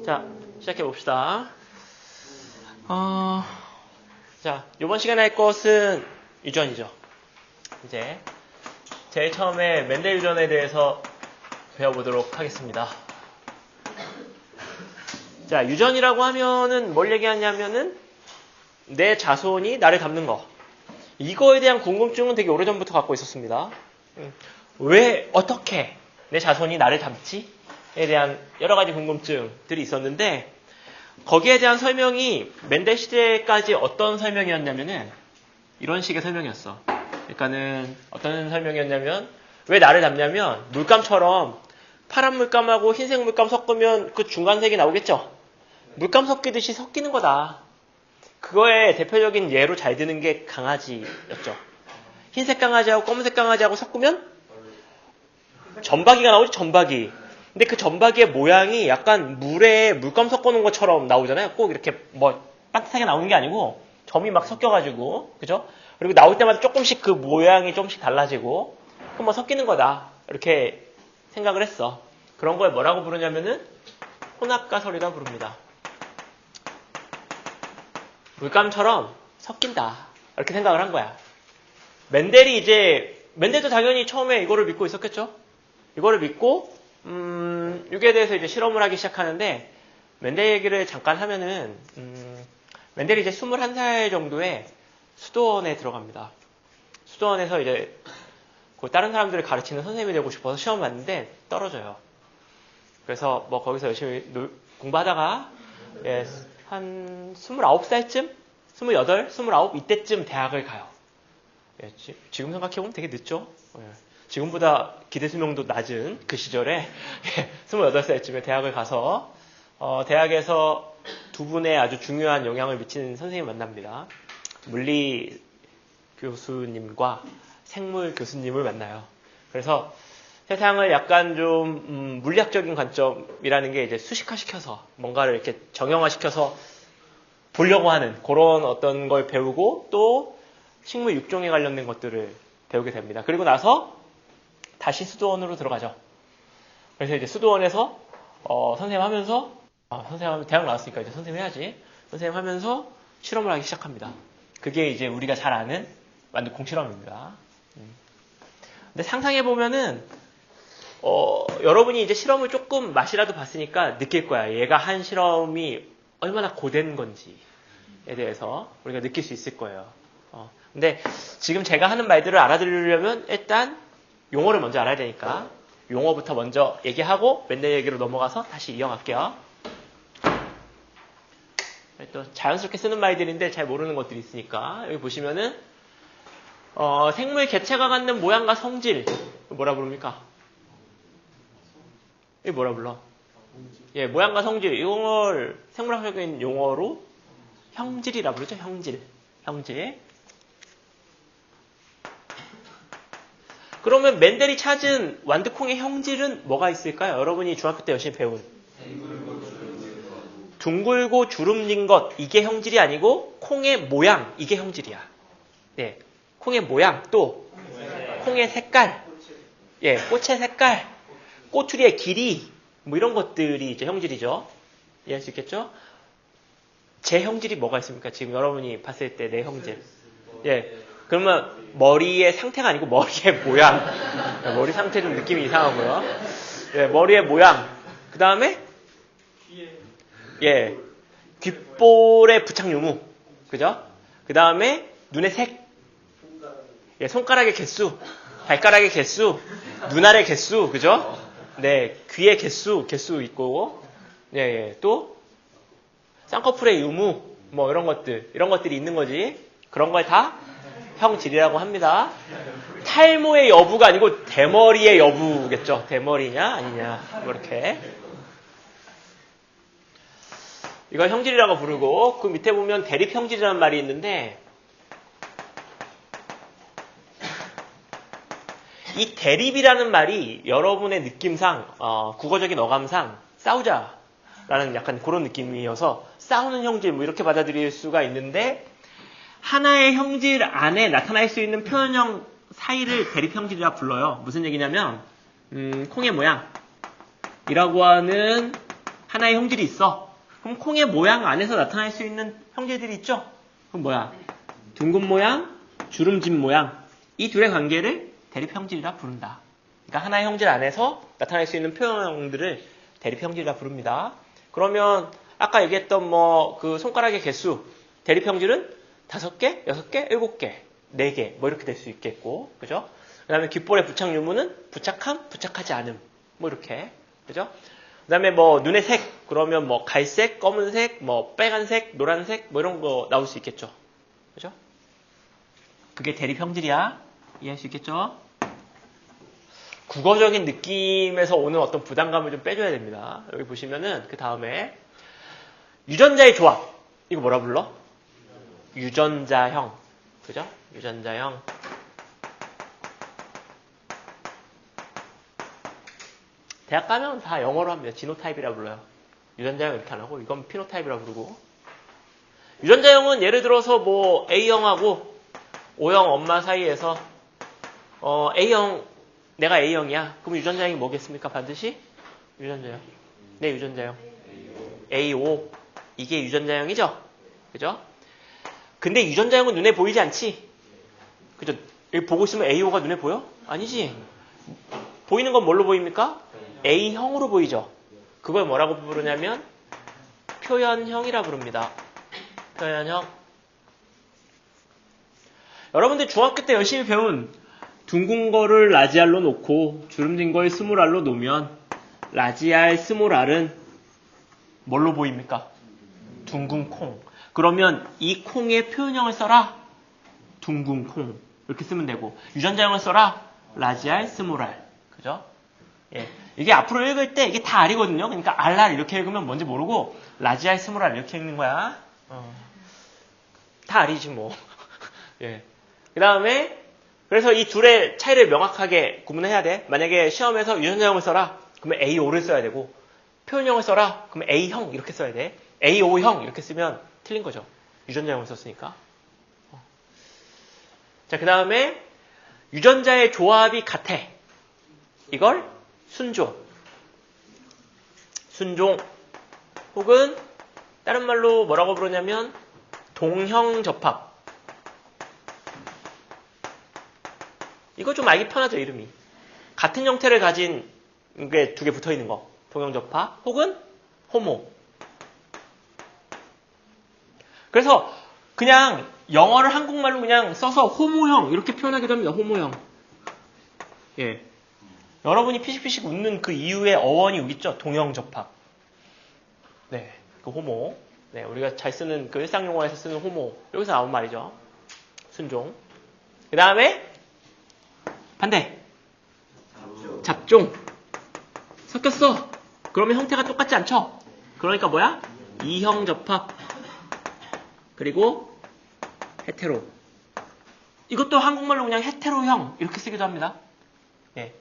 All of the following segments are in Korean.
자, 시작해 봅시다. 자, 이번 시간에 할 것은 유전이죠. 이제 제일 처음에 멘델 유전에 대해서 배워보도록 하겠습니다. 자, 유전이라고 하면은 뭘 얘기하냐면은 내 자손이 나를 닮는 거. 이거에 대한 궁금증은 되게 오래전부터 갖고 있었습니다. 왜, 어떻게 내 자손이 나를 닮지에 대한 여러 가지 궁금증들이 있었는데, 거기에 대한 설명이 멘델 시대까지 어떤 설명이었냐면은 이런 식의 설명이었어. 그러니까는 어떤 설명이었냐면, 왜 나를 닮냐면 물감처럼 파란 물감하고 흰색 물감 섞으면 그 중간색이 나오겠죠? 물감 섞이듯이 섞이는 거다. 그거에 대표적인 예로 잘 드는 게 강아지였죠. 흰색 강아지하고 검은색 강아지하고 섞으면 점박이가 나오지, 점박이. 근데 그 점박이의 모양이 약간 물에 물감 섞어놓은 것처럼 나오잖아요. 꼭 이렇게 뭐 반듯하게 나오는 게 아니고 점이 막 섞여가지고, 그죠? 그리고 나올 때마다 조금씩 그 모양이 조금씩 달라지고, 그럼 뭐 섞이는 거다. 이렇게 생각을 했어. 그런 걸 뭐라고 부르냐면은 혼합가설이라 부릅니다. 물감처럼 섞인다. 이렇게 생각을 한 거야. 멘델도 당연히 처음에 이거를 믿고 있었겠죠? 이거를 믿고, 이게 대해서 이제 실험을 하기 시작하는데, 멘델 얘기를 잠깐 하면은, 멘델이 이제 21살 정도에 수도원에 들어갑니다. 수도원에서 이제, 다른 사람들을 가르치는 선생님이 되고 싶어서 시험 봤는데, 떨어져요. 그래서 뭐 거기서 열심히 공부하다가, 예, 한 29살쯤? 28, 29? 이때쯤 대학을 가요. 예, 지금 생각해보면 되게 늦죠? 예, 지금보다 기대 수명도 낮은 그 시절에 28살쯤에 대학을 가서 대학에서 두 분의 아주 중요한 영향을 미치는 선생님을 만납니다. 물리 교수님과 생물 교수님을 만나요. 그래서 세상을 약간 좀 물리학적인 관점이라는 게 이제 수식화시켜서 뭔가를 이렇게 정형화시켜서 보려고 하는 그런 어떤 걸 배우고 또 식물 육종에 관련된 것들을 배우게 됩니다. 그리고 나서 다시 수도원으로 들어가죠. 그래서 이제 수도원에서 선생님 하면서 선생님 대학 나왔으니까 이제 선생님 해야지. 선생님 하면서 실험을 하기 시작합니다. 그게 이제 우리가 잘 아는 완두콩 실험입니다. 근데 상상해 보면은 여러분이 이제 실험을 조금 맛이라도 봤으니까 느낄 거야. 얘가 한 실험이 얼마나 고된 건지에 대해서 우리가 느낄 수 있을 거예요. 근데 지금 제가 하는 말들을 알아들으려면 일단 용어를 먼저 알아야 되니까 용어부터 먼저 얘기하고 멘델 얘기로 넘어가서 다시 이어갈게요. 또 자연스럽게 쓰는 말들인데 잘 모르는 것들이 있으니까 여기 보시면은 생물 개체가 갖는 모양과 성질 뭐라 부릅니까? 이게 뭐라 불러? 예, 모양과 성질 이걸 생물학적인 용어로 형질이라 부르죠. 형질. 그러면 멘델이 찾은 완두콩의 형질은 뭐가 있을까요? 여러분이 중학교 때 열심히 배운 둥글고 주름진 것 이게 형질이 아니고 콩의 모양 이게 형질이야. 네, 콩의 모양 또 콩의 색깔, 예, 꽃의 색깔, 꼬투리의 길이 뭐 이런 것들이 이제 형질이죠. 이해할 수 있겠죠? 제 형질이 뭐가 있습니까? 지금 여러분이 봤을 때 내 형질. 예. 그러면 머리의 상태가 아니고 머리의 모양. 머리 상태 좀 느낌이 이상하고요. 예, 머리의 모양. 그 다음에 예, 귓볼의 부착 유무. 그죠? 그 다음에 눈의 색. 예, 손가락의 개수, 발가락의 개수, 눈알의 개수. 그죠? 네, 귀의 개수 있고, 예, 또 쌍꺼풀의 유무, 뭐 이런 것들이 있는 거지. 그런 걸 다 형질이라고 합니다. 탈모의 여부가 아니고 대머리의 여부겠죠. 대머리냐 아니냐 뭐 이렇게. 이걸 형질이라고 부르고 그 밑에 보면 대립형질이라는 말이 있는데 이 대립이라는 말이 여러분의 느낌상 국어적인 어감상 싸우자라는 약간 그런 느낌이어서 싸우는 형질 뭐 이렇게 받아들일 수가 있는데 하나의 형질 안에 나타날 수 있는 표현형 사이를 대립형질이라 불러요. 무슨 얘기냐면 콩의 모양이라고 하는 하나의 형질이 있어. 그럼 콩의 모양 안에서 나타날 수 있는 형질들이 있죠? 그럼 뭐야? 둥근 모양, 주름진 모양. 이 둘의 관계를 대립형질이라 부른다. 그러니까 하나의 형질 안에서 나타날 수 있는 표현들을 대립형질이라 부릅니다. 그러면 아까 얘기했던 그 손가락의 개수, 대립형질은 5개, 6개, 7개, 4개 뭐 이렇게 될 수 있겠고, 그죠? 그 다음에 귓볼의 부착 유무는 부착함, 부착하지 않음 뭐 이렇게, 그죠? 그 다음에 눈의 색, 그러면 갈색, 검은색, 빨간색, 노란색 뭐 이런 거 나올 수 있겠죠, 그죠? 그게 대립형질이야. 이해할 수 있겠죠? 국어적인 느낌에서 오는 어떤 부담감을 좀 빼줘야 됩니다. 여기 보시면은 그 다음에 유전자의 조합, 이거 뭐라 불러? 유전자형, 그죠? 유전자형. 대학 가면 다 영어로 합니다. 지노타입이라 불러요. 유전자형 이렇게 안 하고 이건 피노타입이라 부르고. 유전자형은 예를 들어서 A형하고 O형 엄마 사이에서 A형, 내가 A형이야. 그럼 유전자형이 뭐겠습니까? 반드시? 유전자형. 네, 유전자형. A5. 이게 유전자형이죠? 그죠? 근데 유전자형은 눈에 보이지 않지? 그죠? 여기 보고 있으면 A5가 눈에 보여? 아니지. 보이는 건 뭘로 보입니까? A형으로 보이죠? 그걸 뭐라고 부르냐면 표현형이라 부릅니다. 표현형. 여러분들 중학교 때 열심히 배운 둥근 거를 라지알로 놓고 주름진 걸 스몰알로 놓으면 라지알, 스몰알은 뭘로 보입니까? 둥근 콩. 그러면 이 콩의 표현형을 써라. 둥근 콩. 이렇게 쓰면 되고 유전자형을 써라. 라지알, 스몰알. 그죠? 예. 이게 앞으로 읽을 때 이게 다 알이거든요. 그러니까 알알 이렇게 읽으면 뭔지 모르고 라지알, 스몰알 이렇게 읽는 거야. 다 알이지 뭐. 예. 그 다음에 그래서 이 둘의 차이를 명확하게 구분해야 돼. 만약에 시험에서 유전자형을 써라. 그러면 A5를 써야 되고 표현형을 써라. 그러면 A형 이렇게 써야 돼. A5형 이렇게 쓰면 틀린 거죠. 유전자형을 썼으니까. 자, 그 다음에 유전자의 조합이 같아. 이걸 순종. 순종 혹은 다른 말로 뭐라고 부르냐면 동형접합. 이거 좀 알기 편하죠, 이름이. 같은 형태를 가진 게 2개 붙어 있는 거. 동형접합 혹은 호모. 그래서 그냥 영어를 한국말로 그냥 써서 호모형 이렇게 표현하기도 합니다. 호모형. 예. 여러분이 피식피식 웃는 그 이유의 어원이 여기 있죠. 동형접합. 네. 그 호모. 네. 우리가 잘 쓰는 그 일상용어에서 쓰는 호모. 여기서 나온 말이죠. 순종. 그 다음에 반대. 잡종. 섞였어. 그러면 형태가 똑같지 않죠? 그러니까 뭐야? 이형접합. 그리고 헤테로. 이것도 한국말로 그냥 헤테로형 이렇게 쓰기도 합니다. 예.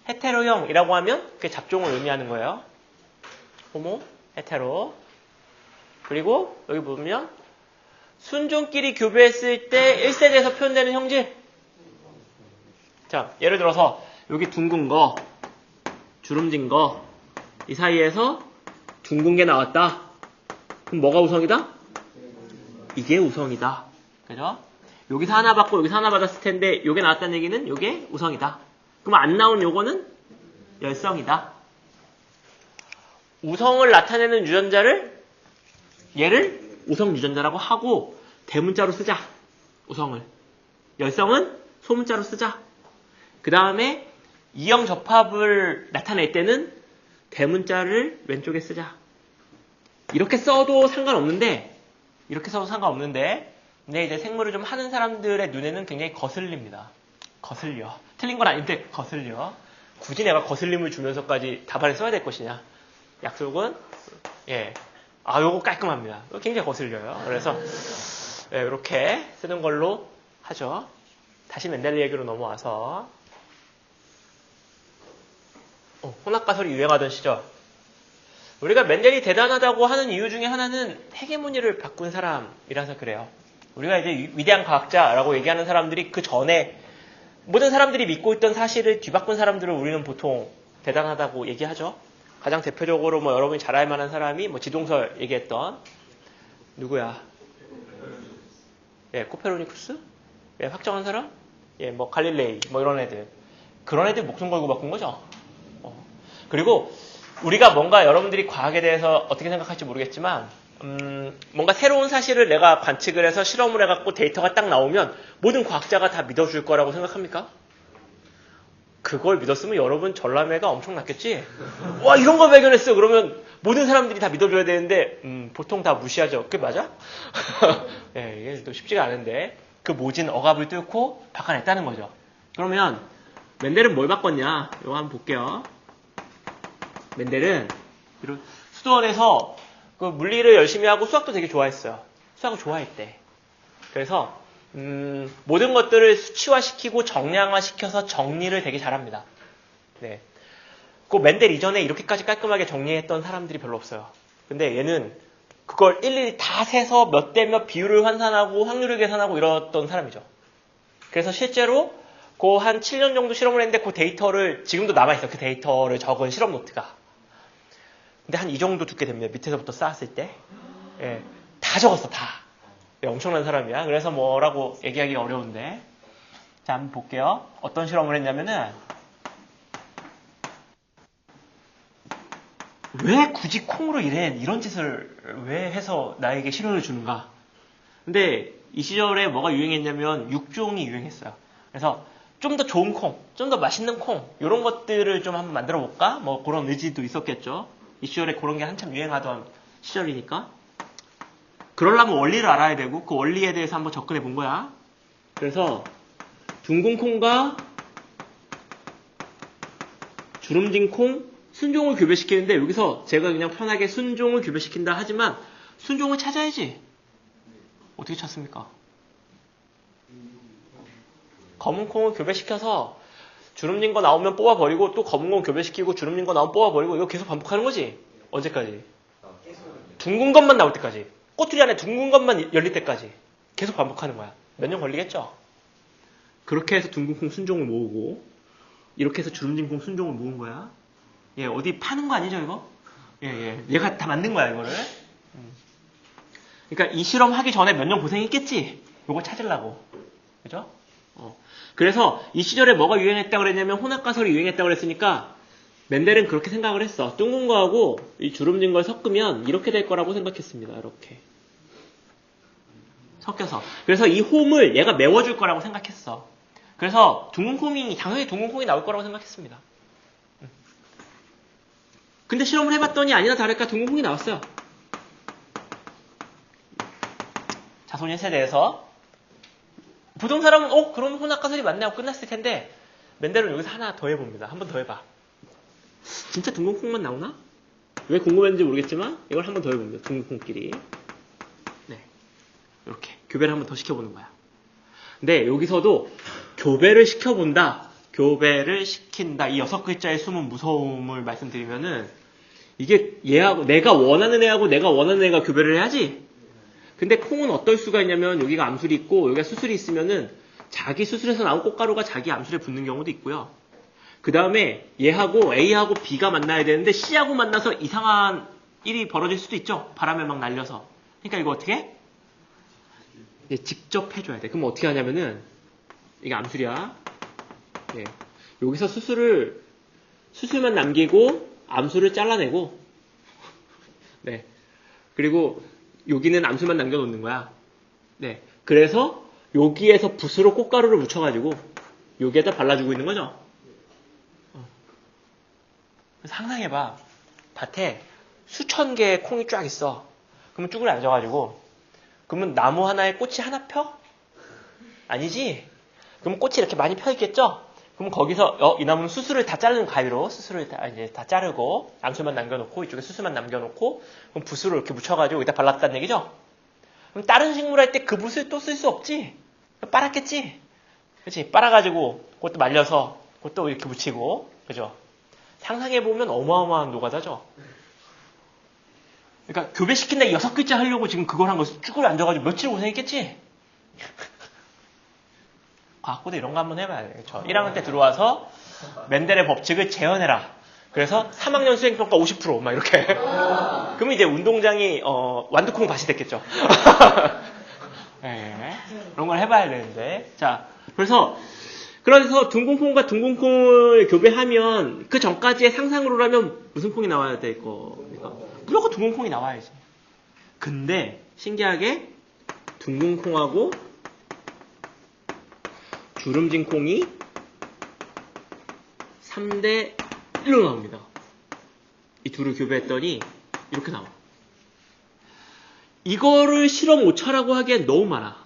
헤테로형이라고 하면 그게 잡종을 의미하는 거예요. 호모, 헤테로. 그리고 여기 보면 순종끼리 교배했을 때 1세대에서 표현되는 형질. 자, 예를 들어서 여기 둥근 거, 주름진 거, 이 사이에서 둥근 게 나왔다. 그럼 뭐가 우성이다? 이게 우성이다. 그죠? 여기서 하나 받고 여기서 하나 받았을 텐데 요게 나왔다는 얘기는 요게 우성이다. 그럼 안 나온 요거는 열성이다. 우성을 나타내는 유전자를 얘를 우성 유전자라고 하고 대문자로 쓰자. 우성을. 열성은 소문자로 쓰자. 그 다음에 이형 접합을 나타낼 때는 대문자를 왼쪽에 쓰자. 이렇게 써도 상관없는데 근데 이제 생물을 좀 하는 사람들의 눈에는 굉장히 거슬립니다. 거슬려. 틀린 건 아닌데 거슬려. 굳이 내가 거슬림을 주면서까지 답안을 써야 될 것이냐. 약속은 요거 깔끔합니다. 굉장히 거슬려요. 그래서 이렇게 쓰는 걸로 하죠. 다시 멘델 얘기로 넘어와서 혼합가설이 유행하던 시절 우리가 멘델이 대단하다고 하는 이유 중에 하나는 헤게모니를 바꾼 사람이라서 그래요. 우리가 이제 위대한 과학자라고 얘기하는 사람들이 그 전에 모든 사람들이 믿고 있던 사실을 뒤바꾼 사람들을 우리는 보통 대단하다고 얘기하죠. 가장 대표적으로 뭐 여러분이 잘 알 만한 사람이 뭐 지동설 얘기했던 누구야? 예, 코페르니쿠스? 예, 확정한 사람? 예, 뭐 갈릴레이 뭐 이런 애들. 그런 애들 목숨 걸고 바꾼 거죠. 그리고 우리가 뭔가 여러분들이 과학에 대해서 어떻게 생각할지 모르겠지만 뭔가 새로운 사실을 내가 관측을 해서 실험을 해갖고 데이터가 딱 나오면 모든 과학자가 다 믿어줄 거라고 생각합니까? 그걸 믿었으면 여러분 전람회가 엄청났겠지? 와, 이런 거 발견했어. 그러면 모든 사람들이 다 믿어줘야 되는데 보통 다 무시하죠. 그게 맞아? 네, 이게 또 쉽지가 않은데 그 모진 억압을 뚫고 바꿔냈다는 거죠. 그러면 멘델은 뭘 바꿨냐? 이거 한번 볼게요. 멘델은 수도원에서 그 물리를 열심히 하고 수학도 되게 좋아했어요. 수학을 좋아했대. 그래서 모든 것들을 수치화시키고 정량화시켜서 정리를 되게 잘합니다. 네. 그 멘델 이전에 이렇게까지 깔끔하게 정리했던 사람들이 별로 없어요. 근데 얘는 그걸 일일이 다 세서 몇 대 몇 비율을 환산하고 확률을 계산하고 이랬던 사람이죠. 그래서 실제로 그 한 7년 정도 실험을 했는데 그 데이터를 지금도 남아있어요. 그 데이터를 적은 실험 노트가. 근데 한 이 정도 두께 됩니다. 밑에서부터 쌓았을 때. 예, 다 적었어, 다. 예, 엄청난 사람이야. 그래서 뭐라고 얘기하기가 어려운데. 자, 한번 볼게요. 어떤 실험을 했냐면은, 왜 굳이 콩으로 이런 짓을 왜 해서 나에게 시련을 주는가? 근데 이 시절에 뭐가 유행했냐면 육종이 유행했어요. 그래서 좀 더 좋은 콩, 좀 더 맛있는 콩, 이런 것들을 좀 한번 만들어 볼까? 뭐 그런 의지도 있었겠죠. 이 시절에 그런 게 한참 유행하던 시절이니까. 그러려면 원리를 알아야 되고 그 원리에 대해서 한번 접근해 본 거야. 그래서 둥근 콩과 주름진 콩, 순종을 교배시키는데 여기서 제가 그냥 편하게 순종을 교배시킨다 하지만 순종을 찾아야지. 어떻게 찾습니까? 검은 콩을 교배시켜서 주름진 거 나오면 뽑아버리고 또 검은 콩 교배시키고 주름진 거 나오면 뽑아버리고 이거 계속 반복하는 거지. 언제까지? 둥근 것만 나올 때까지. 꼬투리 안에 둥근 것만 열릴 때까지 계속 반복하는 거야. 몇 년 걸리겠죠? 그렇게 해서 둥근 콩 순종을 모으고 이렇게 해서 주름진 콩 순종을 모은 거야. 예, 어디 파는 거 아니죠 이거? 예. 얘가 다 만든 거야 이거를. 그러니까 이 실험 하기 전에 몇 년 고생했겠지? 이거 찾으려고. 그죠? 그래서 이 시절에 뭐가 유행했다고 그랬냐면 혼합가설이 유행했다고 그랬으니까 멘델은 그렇게 생각을 했어. 둥근 거하고 이 주름진 걸 섞으면 이렇게 될 거라고 생각했습니다. 이렇게. 섞여서. 그래서 이 홈을 얘가 메워줄 거라고 생각했어. 그래서 당연히 둥근 콩이 나올 거라고 생각했습니다. 근데 실험을 해봤더니 아니나 다를까 둥근 콩이 나왔어요. 자손의 세대에서. 보통 사람은 그럼 혼합가설이 맞네 하고 끝났을 텐데 멘델은 여기서 하나 더 해봅니다. 한 번 더 해봐. 진짜 둥근 콩만 나오나? 왜 궁금했는지 모르겠지만 이걸 한 번 더 해봅니다. 둥근 콩끼리. 네, 이렇게 교배를 한 번 더 시켜보는 거야. 근데 여기서도 교배를 시켜본다, 교배를 시킨다, 이 6글자의 숨은 무서움을 말씀드리면은 이게 얘하고 내가 원하는 애하고 내가 원하는 애가 교배를 해야지. 근데 콩은 어떨 수가 있냐면 여기가 암술이 있고 여기가 수술이 있으면은 자기 수술에서 나온 꽃가루가 자기 암술에 붙는 경우도 있고요. 그 다음에 얘하고 A하고 B가 만나야 되는데 C하고 만나서 이상한 일이 벌어질 수도 있죠. 바람에 막 날려서. 그러니까 이거 어떻게 해? 직접 해줘야 돼. 그럼 어떻게 하냐면은 이게 암술이야. 예. 여기서 수술만 남기고 암술을 잘라내고, 네. 그리고 여기는 암술만 남겨놓는 거야. 네. 그래서 여기에서 붓으로 꽃가루를 묻혀가지고 여기에다 발라주고 있는 거죠. 그래서 상상해봐. 밭에 수천 개의 콩이 쫙 있어. 그러면 쭈그려 앉아가지고 그러면 나무 하나에 꽃이 하나 펴? 아니지? 그러면 꽃이 이렇게 많이 펴 있겠죠? 그럼 거기서 이 나무는 수술을 다 자르는 가위로 수술을 다 자르고 암술만 남겨놓고 이쪽에 수술만 남겨놓고 그럼 붓으로 이렇게 묻혀가지고 여기다 발랐다는 얘기죠? 그럼 다른 식물 할 때 그 붓을 또 쓸 수 없지? 빨았겠지? 그치? 빨아가지고 그것도 말려서 그것도 이렇게 묻히고 그죠? 상상해보면 어마어마한 노가다죠? 그러니까 교배시킨다 이 6글자 하려고 지금 그걸 한 거 쭈그려 앉아가지고 며칠 고생했겠지? 과학고도 이런 거 한번 해봐야 되겠죠. 1학년 때 들어와서 멘델의 법칙을 재현해라. 그래서 3학년 수행평가 50%막 이렇게. 그러면 이제 운동장이 완두콩 밭이 됐겠죠. 네, 그런 걸 해봐야 되는데. 자, 그래서 둥근콩과 둥근콩을 교배하면 그 전까지의 상상으로라면 무슨 콩이 나와야 될 겁니까? 무조건 둥근콩이 나와야지. 근데 신기하게 둥근콩하고 주름진 콩이 3대 1로 나옵니다. 이 둘을 교배했더니 이렇게 나와. 이거를 실험 오차라고 하기엔 너무 많아.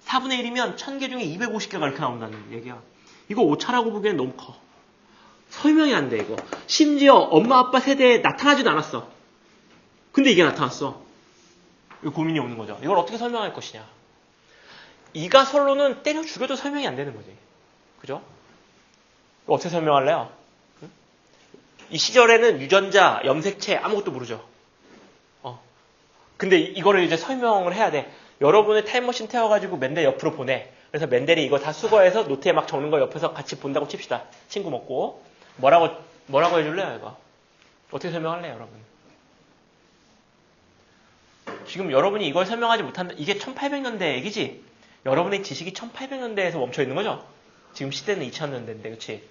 4분의 1이면 1000개 중에 250개가 이렇게 나온다는 얘기야. 이거 오차라고 보기엔 너무 커. 설명이 안 돼, 이거. 심지어 엄마 아빠 세대에 나타나지도 않았어. 근데 이게 나타났어. 이거 고민이 오는 거죠. 이걸 어떻게 설명할 것이냐. 이가설로는 때려 죽여도 설명이 안 되는 거지. 그죠? 이거 어떻게 설명할래요? 응? 이 시절에는 유전자, 염색체 아무것도 모르죠. 근데 이거를 이제 설명을 해야 돼. 여러분의 타임머신 태워가지고 맨델 옆으로 보내. 그래서 맨델이 이거 다 수거해서 노트에 막 적는 거 옆에서 같이 본다고 칩시다. 친구 먹고. 뭐라고 해줄래요, 이거? 어떻게 설명할래요, 여러분? 지금 여러분이 이걸 설명하지 못한다. 이게 1800년대 얘기지? 여러분의 지식이 1800년대에서 멈춰 있는 거죠? 지금 시대는 2000년대인데, 그치?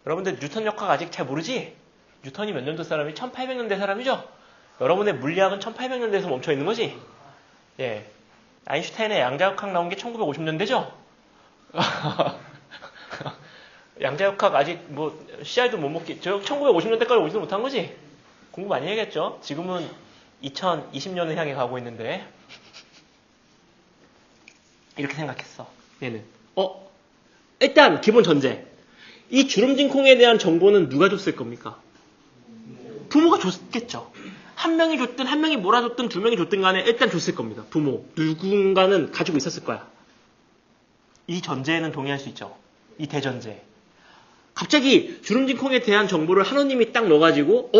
여러분들 뉴턴 역학 아직 잘 모르지? 뉴턴이 몇 년도 사람이? 1800년대 사람이죠? 여러분의 물리학은 1800년대에서 멈춰 있는 거지? 예. 아인슈타인의 양자역학 나온 게 1950년대죠? 양자역학 아직 CR도 못 먹기, 1950년대까지 오지도 못한 거지? 공부 많이 해야겠죠? 지금은 2020년을 향해 가고 있는데. 이렇게 생각했어. 얘는. 일단, 기본 전제. 이 주름진 콩에 대한 정보는 누가 줬을 겁니까? 부모가 줬겠죠. 한 명이 줬든 한 명이 몰아줬든 두 명이 줬든 간에 일단 줬을 겁니다. 부모. 누군가는 가지고 있었을 거야. 이 전제에는 동의할 수 있죠. 이 대전제. 갑자기 주름진 콩에 대한 정보를 하느님이 딱 넣어가지고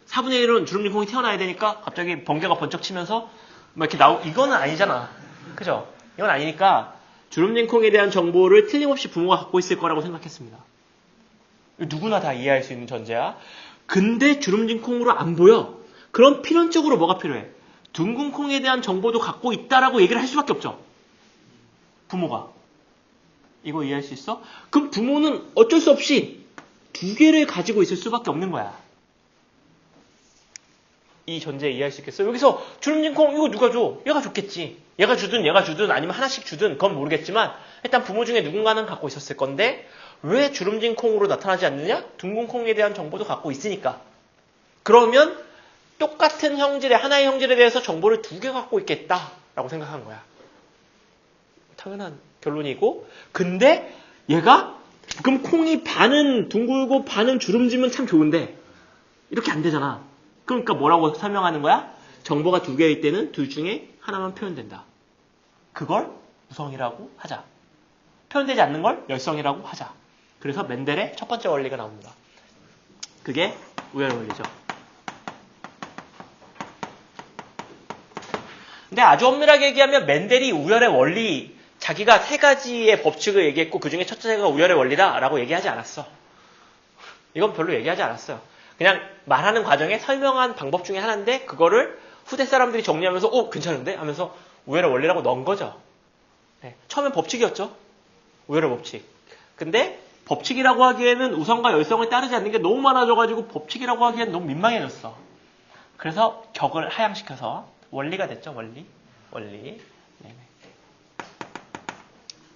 4분의 1은 주름진 콩이 태어나야 되니까 갑자기 번개가 번쩍 치면서 막 이렇게 이거는 아니잖아. 그죠? 이건 아니니까 주름진 콩에 대한 정보를 틀림없이 부모가 갖고 있을 거라고 생각했습니다. 누구나 다 이해할 수 있는 전제야. 근데 주름진 콩으로 안 보여. 그럼 필연적으로 뭐가 필요해? 둥근 콩에 대한 정보도 갖고 있다라고 얘기를 할 수밖에 없죠. 부모가. 이거 이해할 수 있어? 그럼 부모는 어쩔 수 없이 두 개를 가지고 있을 수밖에 없는 거야. 이 전제 이해할 수 있겠어? 여기서 주름진 콩 이거 누가 줘? 얘가 줬겠지. 얘가 주든 아니면 하나씩 주든 그건 모르겠지만 일단 부모 중에 누군가는 갖고 있었을 건데 왜 주름진 콩으로 나타나지 않느냐? 둥근 콩에 대한 정보도 갖고 있으니까. 그러면 똑같은 형질의 하나의 형질에 대해서 정보를 두 개 갖고 있겠다라고 생각한 거야. 당연한 결론이고, 근데 얘가 그럼 콩이 반은 둥글고 반은 주름지면 참 좋은데 이렇게 안 되잖아. 그러니까 뭐라고 설명하는 거야? 정보가 두 개일 때는 둘 중에 하나만 표현된다. 그걸 우성이라고 하자. 표현되지 않는 걸 열성이라고 하자. 그래서 맨델의 첫 번째 원리가 나옵니다. 그게 우열 원리죠. 근데 아주 엄밀하게 얘기하면 맨델이 우열의 원리, 자기가 세 가지의 법칙을 얘기했고 그 중에 첫째가 우열의 원리다라고 얘기하지 않았어. 이건 별로 얘기하지 않았어요. 그냥 말하는 과정에 설명한 방법 중에 하나인데 그거를 후대 사람들이 정리하면서 괜찮은데? 하면서 우열의 원리라고 넣은 거죠. 네, 처음엔 법칙이었죠. 우열의 법칙. 근데 법칙이라고 하기에는 우성과 열성을 따르지 않는 게 너무 많아져가지고 법칙이라고 하기엔 너무 민망해졌어. 그래서 격을 하향시켜서 원리가 됐죠. 원리. 네네.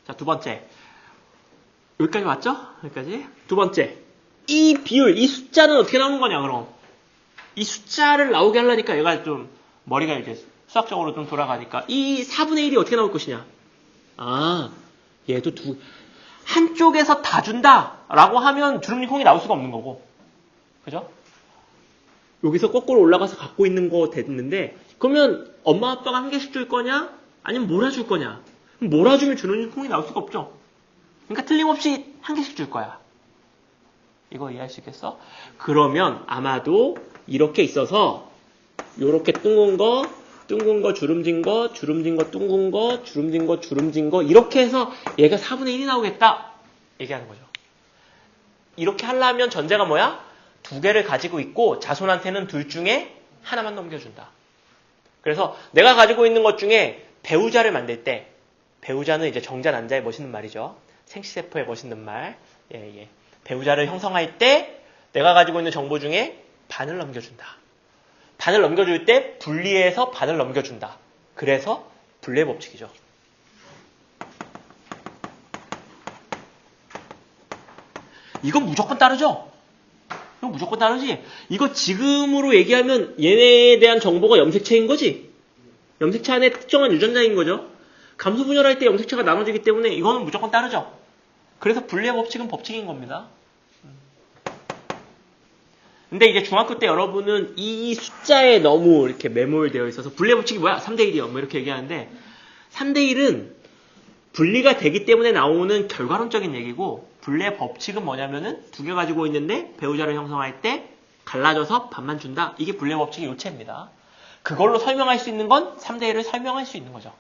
자, 두 번째. 여기까지 맞죠? 여기까지. 두 번째. 이 비율, 이 숫자는 어떻게 나오는 거냐, 그럼. 이 숫자를 나오게 하려니까 얘가 좀 머리가 이제 수학적으로 좀 돌아가니까 이 4분의 1이 어떻게 나올 것이냐. 얘도 한쪽에서 다 준다라고 하면 주름진 콩이 나올 수가 없는 거고. 그죠? 여기서 거꾸로 올라가서 갖고 있는 거 됐는데 그러면 엄마 아빠가 한 개씩 줄 거냐? 아니면 몰아줄 거냐? 몰아주면 주름진 콩이 나올 수가 없죠. 그러니까 틀림없이 한 개씩 줄 거야. 이거 이해할 수 있겠어? 그러면 아마도 이렇게 있어서 요렇게 둥근 거, 주름진 거, 둥근 거, 주름진 거 이렇게 해서 얘가 4분의 1이 나오겠다 얘기하는 거죠. 이렇게 하려면 전제가 뭐야? 두 개를 가지고 있고 자손한테는 둘 중에 하나만 넘겨준다. 그래서 내가 가지고 있는 것 중에 배우자를 만들 때 배우자는 이제 정자 난자의 멋있는 말이죠. 생시세포의 멋있는 말. 예. 배우자를 형성할 때 내가 가지고 있는 정보 중에 반을 넘겨준다. 반을 넘겨줄 때 분리해서 반을 넘겨준다. 그래서 분리의 법칙이죠. 이건 무조건 따르죠? 이건 무조건 따르지? 이거 지금으로 얘기하면 얘네에 대한 정보가 염색체인 거지? 염색체 안에 특정한 유전자인 거죠? 감수 분열할 때 염색체가 나눠지기 때문에 이거는 무조건 따르죠? 그래서 분리의 법칙은 법칙인 겁니다. 근데 이제 중학교 때 여러분은 이 숫자에 너무 이렇게 매몰되어 있어서 분리의 법칙이 뭐야? 3대1이요. 뭐 이렇게 얘기하는데 3대1은 분리가 되기 때문에 나오는 결과론적인 얘기고 분리의 법칙은 뭐냐면은 두 개 가지고 있는데 배우자를 형성할 때 갈라져서 반만 준다. 이게 분리의 법칙의 요체입니다. 그걸로 설명할 수 있는 건 3대1을 설명할 수 있는 거죠.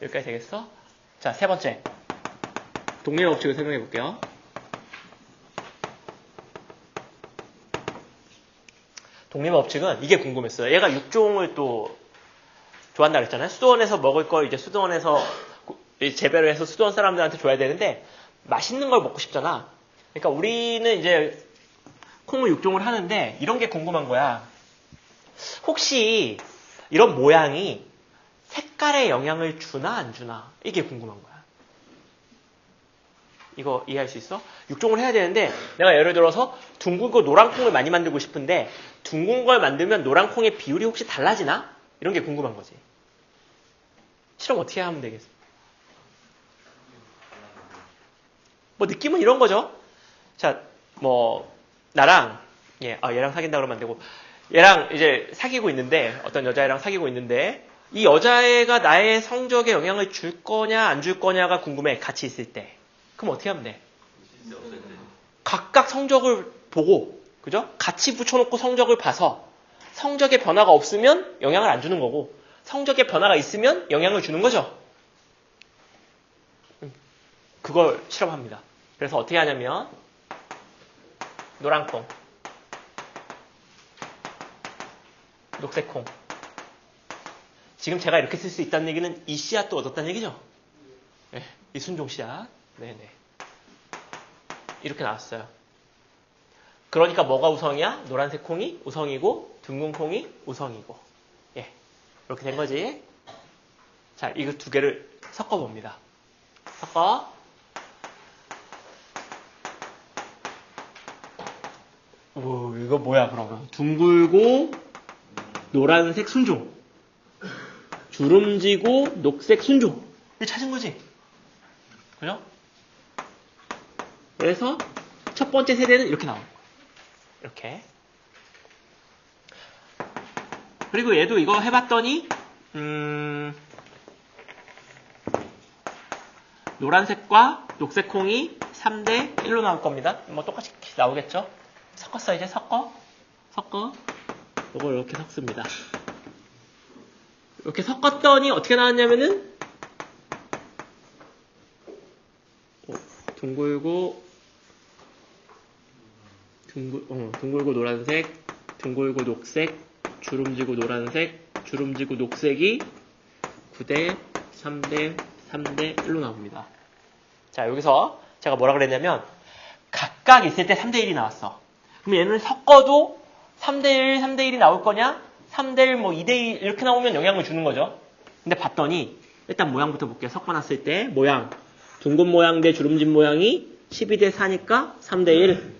여기까지 되겠어? 자, 세 번째. 독립의 법칙을 설명해 볼게요. 독립의 법칙은 이게 궁금했어요. 얘가 육종을 또 좋아한다 그랬잖아요. 수도원에서 먹을 걸 이제 수도원에서 재배를 해서 수도원 사람들한테 줘야 되는데 맛있는 걸 먹고 싶잖아. 그러니까 우리는 이제 콩을 육종을 하는데 이런 게 궁금한 거야. 혹시 이런 모양이 색깔에 영향을 주나 안 주나 이게 궁금한 거야. 이거 이해할 수 있어? 육종을 해야 되는데 내가 예를 들어서 둥글고 노란 콩을 많이 만들고 싶은데 둥근 걸 만들면 노란 콩의 비율이 혹시 달라지나? 이런 게 궁금한 거지. 실험 어떻게 하면 되겠어? 뭐 느낌은 이런 거죠. 자, 뭐 나랑 얘랑 사귄다 그러면 안 되고 얘랑 이제 사귀고 있는데 어떤 여자애랑 사귀고 있는데 이 여자애가 나의 성적에 영향을 줄 거냐 안 줄 거냐가 궁금해. 같이 있을 때. 그럼 어떻게 하면 돼? 각각 성적을 보고 그죠? 같이 붙여놓고 성적을 봐서 성적에 변화가 없으면 영향을 안 주는 거고 성적에 변화가 있으면 영향을 주는 거죠. 그걸 실험합니다. 그래서 어떻게 하냐면 노란콩, 녹색콩. 지금 제가 이렇게 쓸 수 있다는 얘기는 이 씨앗도 얻었다는 얘기죠. 네, 이 순종 씨앗. 네네. 이렇게 나왔어요. 그러니까 뭐가 우성이야? 노란색 콩이 우성이고 둥근 콩이 우성이고. 예, 이렇게 된 거지. 자, 이거 두 개를 섞어봅니다. 섞어. 오, 이거 뭐야 그러면? 둥글고 노란색 순종. 주름지고 녹색 순종. 이거 찾은 거지? 그죠? 그래서 첫 번째 세대는 이렇게 나오는 거예요. 이렇게. 그리고 얘도 이거 해봤더니 노란색과 녹색 콩이 3대 1로 나올 겁니다. 뭐 똑같이 나오겠죠? 섞었어 이제 섞어. 이걸 이렇게 섞습니다. 이렇게 섞었더니 어떻게 나왔냐면은 둥글고 노란색, 둥글고 녹색, 주름지고 노란색, 주름지고 녹색이 9대 3대 3대 1로 나옵니다. 자, 여기서 제가 뭐라 그랬냐면 각각 있을 때 3대 1이 나왔어. 그럼 얘는 섞어도 3대 1, 3대 1이 나올 거냐? 3대 1, 뭐 2대 2 이렇게 나오면 영향을 주는 거죠. 근데 봤더니 일단 모양부터 볼게요. 섞어놨을 때 모양. 둥근 모양 대 주름진 모양이 12대 4니까 3대 1.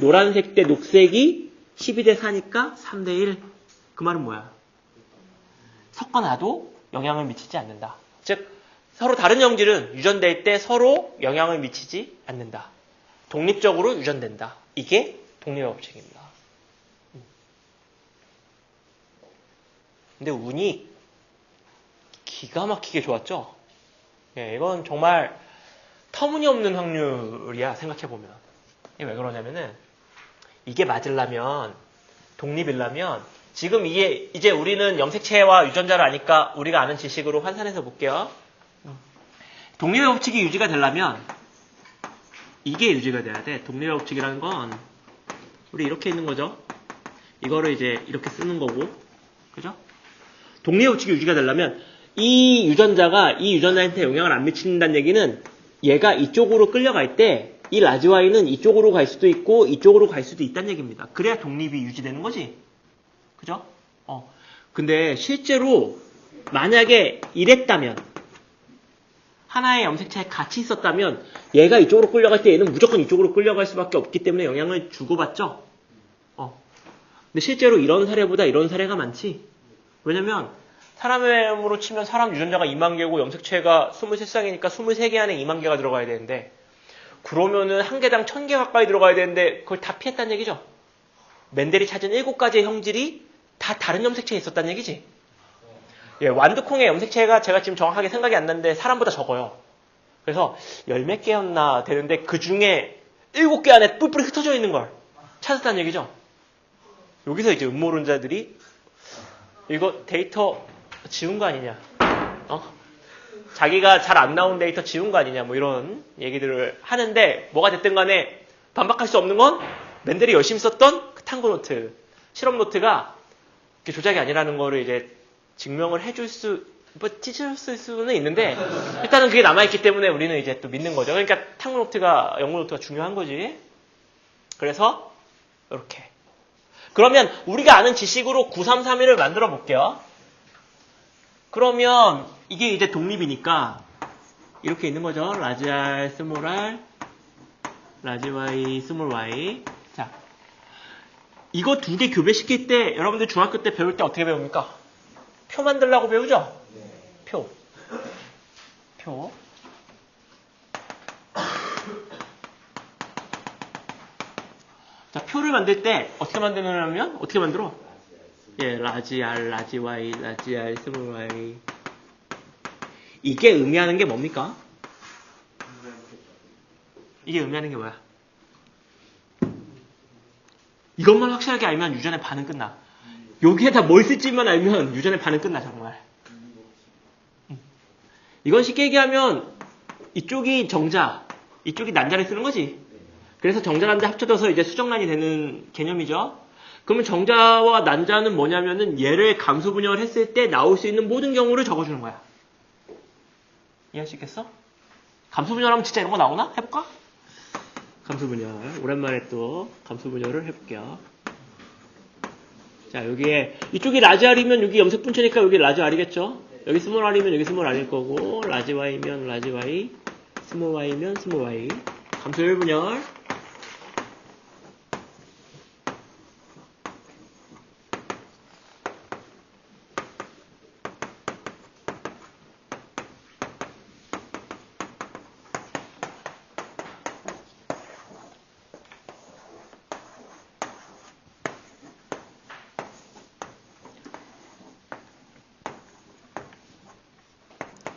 노란색 대 녹색이 12대 4니까 3대 1. 그 말은 뭐야? 섞어놔도 영향을 미치지 않는다. 즉 서로 다른 형질은 유전될 때 서로 영향을 미치지 않는다. 독립적으로 유전된다. 이게 독립의 법칙입니다. 근데 운이 기가 막히게 좋았죠? 예, 이건 정말 터무니없는 확률이야, 생각해보면. 이게 왜 그러냐면은, 이게 맞으려면, 독립이려면, 지금 이게, 이제 우리는 염색체와 유전자를 아니까 우리가 아는 지식으로 환산해서 볼게요. 독립의 법칙이 유지가 되려면, 이게 유지가 돼야 돼. 독립의 법칙이라는 건, 우리 이렇게 있는 거죠. 이거를 이제 이렇게 쓰는 거고, 그죠? 독립의 법칙이 유지가 되려면 이 유전자가 이 유전자한테 영향을 안 미친다는 얘기는 얘가 이쪽으로 끌려갈 때 이 라지 Y는 이쪽으로 갈 수도 있고 이쪽으로 갈 수도 있다는 얘기입니다. 그래야 독립이 유지되는 거지. 그죠? 근데 실제로 만약에 이랬다면 하나의 염색체에 같이 있었다면 얘가 이쪽으로 끌려갈 때 얘는 무조건 이쪽으로 끌려갈 수밖에 없기 때문에 영향을 주고받죠. 근데 실제로 이런 사례보다 이런 사례가 많지. 왜냐면 사람으로 치면 사람 유전자가 2만 개고 염색체가 23쌍이니까 23개 안에 2만 개가 들어가야 되는데 그러면은 한 개당 1000개 가까이 들어가야 되는데 그걸 다 피했다는 얘기죠. 멘델이 찾은 7가지의 형질이 다 다른 염색체에 있었다는 얘기지. 예, 완두콩의 염색체가 제가 지금 정확하게 생각이 안 나는데 사람보다 적어요. 그래서 10몇 개였나 되는데 그 중에 7개 안에 뿔뿔이 흩어져 있는 걸 찾았다는 얘기죠. 여기서 이제 음모론자들이 이거 데이터 지운 거 아니냐. 자기가 잘 안 나온 데이터 지운 거 아니냐 뭐 이런 얘기들을 하는데 뭐가 됐든 간에 반박할 수 없는 건 멘델이 열심히 썼던 그 탐구 노트, 실험 노트가 조작이 아니라는 거를 이제 증명을 해줄 찢을 수는 있는데 일단은 그게 남아있기 때문에 우리는 이제 또 믿는 거죠. 그러니까 탐구 노트가, 연구 노트가 중요한 거지. 그래서 이렇게. 그러면 우리가 아는 지식으로 9331을 만들어 볼게요. 그러면 이게 이제 독립이니까 이렇게 있는 거죠. 라지 R, 스몰 R, 라지 Y, 스몰 Y. 자, 이거 두 개 교배시킬 때 여러분들 중학교 때 배울 때 어떻게 배웁니까? 표 만들라고 배우죠? 표. 자, 표를 만들 때 어떻게 만드냐면 어떻게 만들어? 예, 라지 R, 라지 Y, 라지 R, 스몰 Y. 이게 의미하는 게 뭡니까? 이게 의미하는 게 뭐야? 이것만 확실하게 알면 유전의 반응 끝나. 여기에다 뭘 쓸지만 알면 유전의 반응 끝나, 정말. 이건 쉽게 얘기하면 이쪽이 정자, 이쪽이 난자를 쓰는 거지. 그래서 정자, 난자 합쳐져서 이제 수정란이 되는 개념이죠. 그러면 정자와 난자는 뭐냐면은 얘를 감수 분열을 했을 때 나올 수 있는 모든 경우를 적어주는 거야. 이해할 수 있겠어? 감수 분열하면 진짜 이런 거 나오나? 해볼까? 감수 분열. 오랜만에 또 감수 분열을 해볼게요. 자, 여기에 이쪽이 라지 R이면 여기 염색 분체니까 여기 라지 R이겠죠? 여기 스몰 R이면 여기 스몰 R일 거고, 라지 Y면 라지 Y, 스몰 Y면 스몰 Y. 감수 1분열.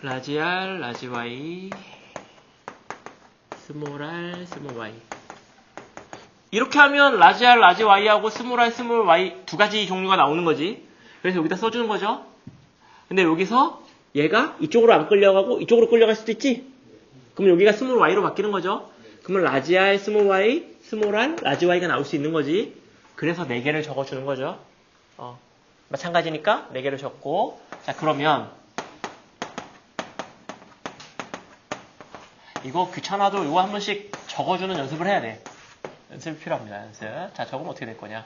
라지 R, 라지 Y, 스몰 R, 스몰 Y. 이렇게 하면 라지 R, 라지 Y하고 스몰 R, 스몰 Y 두 가지 종류가 나오는 거지. 그래서 여기다 써주는 거죠. 근데 여기서 얘가 이쪽으로 안 끌려가고 이쪽으로 끌려갈 수도 있지? 그럼 여기가 스몰 Y로 바뀌는 거죠. 그러면 라지 R, 스몰 Y, 스몰 R, 라지 Y가 나올 수 있는 거지. 그래서 4개를 적어주는 거죠. 마찬가지니까 4개를 적고. 자, 그러면 이거 귀찮아도 이거 한 번씩 적어주는 연습을 해야 돼. 연습이 필요합니다. 연습. 자, 적으면 어떻게 될 거냐.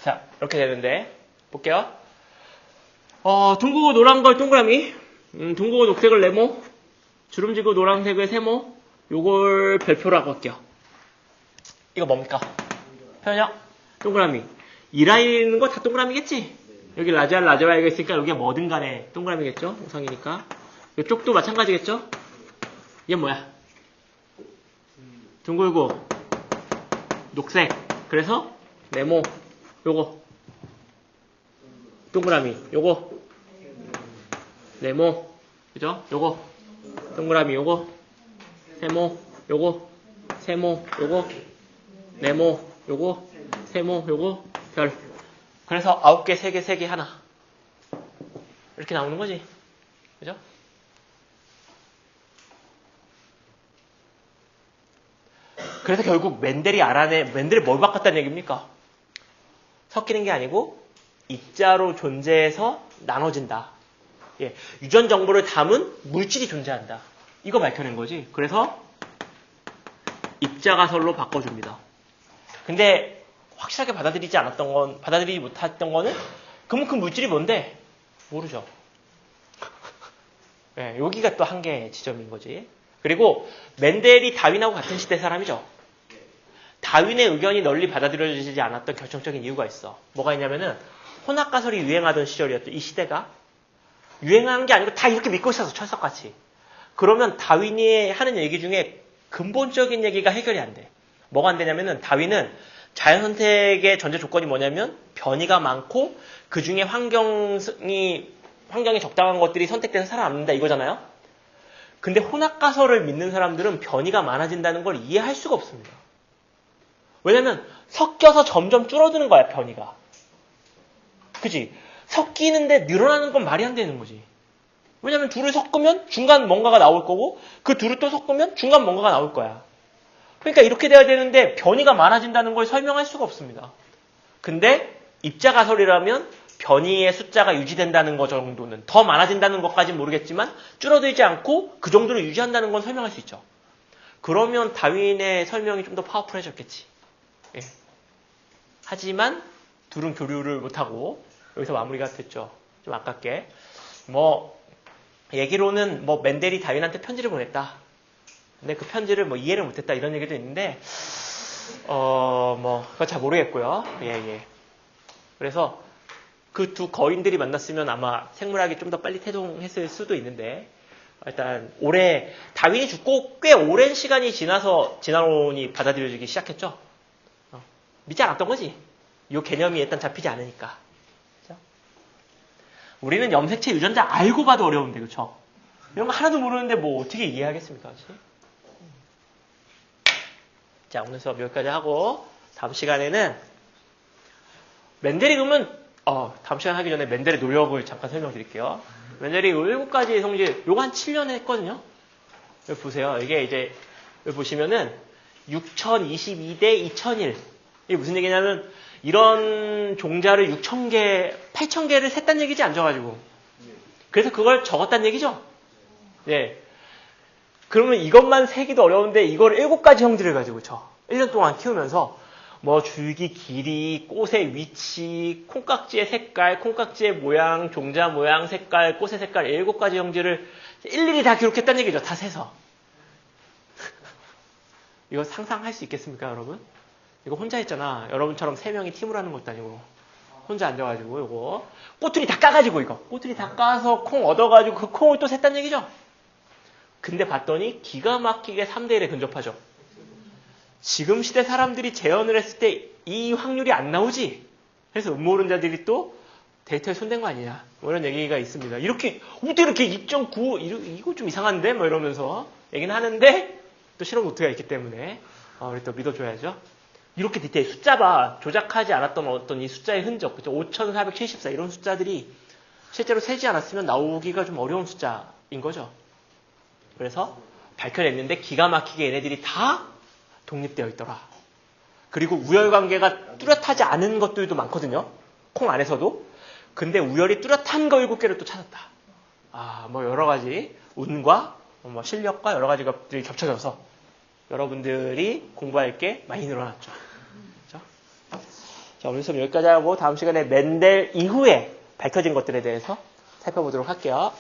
자, 이렇게 되는데 볼게요. 둥그고 노란 걸 동그라미, 둥그고 녹색을 네모, 주름지고 노란색을 세모, 요걸 별표라고 할게요. 이거 뭡니까? 표현력? 동그라미. 이 라인에 있는 거 다 동그라미겠지? 여기 라지 R, 라지 Y가 있으니까 여기가 뭐든 간에 동그라미겠죠? 우상이니까. 이쪽도 마찬가지겠죠? 이게 뭐야? 둥글고 녹색. 그래서 네모 요거 동그라미 요거 네모 그죠? 요거 동그라미 요거 세모 요거 세모 요거 네모 요거 세모 요거 별. 그래서 9개 3개 3개 하나 이렇게 나오는 거지. 그죠? 그래서 결국 맨델이 맨델이 뭘 바꿨다는 얘기입니까? 섞이는 게 아니고 입자로 존재해서 나눠진다. 예, 유전 정보를 담은 물질이 존재한다. 이거 밝혀낸 거지. 그래서 입자가설로 바꿔줍니다. 근데 확실하게 받아들이지 못했던 거는 그만큼 물질이 뭔데? 모르죠. 예, 여기가 또 한계의 지점인 거지. 그리고 맨델이 다윈하고 같은 시대 사람이죠. 다윈의 의견이 널리 받아들여지지 않았던 결정적인 이유가 있어. 뭐가 있냐면은 혼합가설이 유행하던 시절이었던 이 시대가 유행하는 게 아니고 다 이렇게 믿고 있어서 철석같이. 그러면 다윈이 하는 얘기 중에 근본적인 얘기가 해결이 안 돼. 뭐가 안 되냐면은 다윈은 자연선택의 전제 조건이 뭐냐면 변이가 많고 그 중에 환경에 적당한 것들이 선택돼서 살아남는다 이거잖아요. 근데 혼합가설을 믿는 사람들은 변이가 많아진다는 걸 이해할 수가 없습니다. 왜냐면 섞여서 점점 줄어드는 거야, 변이가. 그치? 섞이는데 늘어나는 건 말이 안 되는 거지. 왜냐면 둘을 섞으면 중간 뭔가가 나올 거고 그 둘을 또 섞으면 중간 뭔가가 나올 거야. 그러니까 이렇게 돼야 되는데 변이가 많아진다는 걸 설명할 수가 없습니다. 근데 입자가설이라면 변이의 숫자가 유지된다는 것 정도는 더 많아진다는 것까지는 모르겠지만 줄어들지 않고 그 정도로 유지한다는 건 설명할 수 있죠. 그러면 다윈의 설명이 좀 더 파워풀해졌겠지. 예. 하지만 둘은 교류를 못하고 여기서 마무리가 됐죠. 좀 아깝게. 얘기로는 맨델이 다윈한테 편지를 보냈다. 근데 그 편지를 이해를 못했다 이런 얘기도 있는데 그거 잘 모르겠고요. 예. 그래서 그 두 거인들이 만났으면 아마 생물학이 좀 더 빨리 태동했을 수도 있는데 일단 다윈이 죽고 꽤 오랜 시간이 지나서 진화론이 받아들여지기 시작했죠. 믿지 않았던 거지. 이 개념이 일단 잡히지 않으니까. 그렇죠? 우리는 염색체 유전자 알고 봐도 어려운데, 그렇죠? 이런 거 하나도 모르는데 어떻게 이해하겠습니까? 그렇지? 자, 오늘 수업 여기까지 하고 다음 시간에는 맨델이 그러면 다음 시간 하기 전에 맨델의 노력을 잠깐 설명드릴게요. 맨델이 7가지의 성질, 요거 한 7년 했거든요. 여기 보세요. 이게 이제 여기 보시면은 6022대 2001. 이게 무슨 얘기냐면 이런 종자를 6,000개, 8,000개를 셌단 얘기지 앉아가지고. 그래서 그걸 적었단 얘기죠. 네. 그러면 이것만 세기도 어려운데 이걸 7가지 형질을 가지고 1년 동안 키우면서 줄기 길이, 꽃의 위치, 콩깍지의 색깔, 콩깍지의 모양, 종자 모양, 색깔, 꽃의 색깔 7가지 형질을 일일이 다 기록했단 얘기죠. 다 세서. 이거 상상할 수 있겠습니까, 여러분? 이거 혼자 했잖아. 여러분처럼 3명이 팀을 하는 것도 아니고. 혼자 앉아가지고, 이거. 꼬투리 다 까가지고, 이거. 꼬투리 다 까서 콩 얻어가지고 그 콩을 또 셌단 얘기죠? 근데 봤더니 기가 막히게 3대1에 근접하죠. 지금 시대 사람들이 재현을 했을 때 이 확률이 안 나오지? 그래서 음모론자들이 또 데이터에 손댄 거 아니냐. 이런 얘기가 있습니다. 어떻게 이렇게 2.9, 이거 좀 이상한데? 이러면서 얘기는 하는데, 또 실험 노트가 있기 때문에, 우리 또 믿어줘야죠. 이렇게 디테일, 숫자 봐. 조작하지 않았던 어떤 이 숫자의 흔적, 그죠? 5,474 이런 숫자들이 실제로 세지 않았으면 나오기가 좀 어려운 숫자인 거죠. 그래서 밝혀냈는데 기가 막히게 얘네들이 다 독립되어 있더라. 그리고 우열관계가 뚜렷하지 않은 것들도 많거든요. 콩 안에서도. 근데 우열이 뚜렷한 거 7개를 또 찾았다. 여러 가지 운과 실력과 여러 가지 것들이 겹쳐져서 여러분들이 공부할 게 많이 늘어났죠. 그렇죠? 자, 오늘 수업 여기까지 하고 다음 시간에 맨델 이후에 밝혀진 것들에 대해서 살펴보도록 할게요.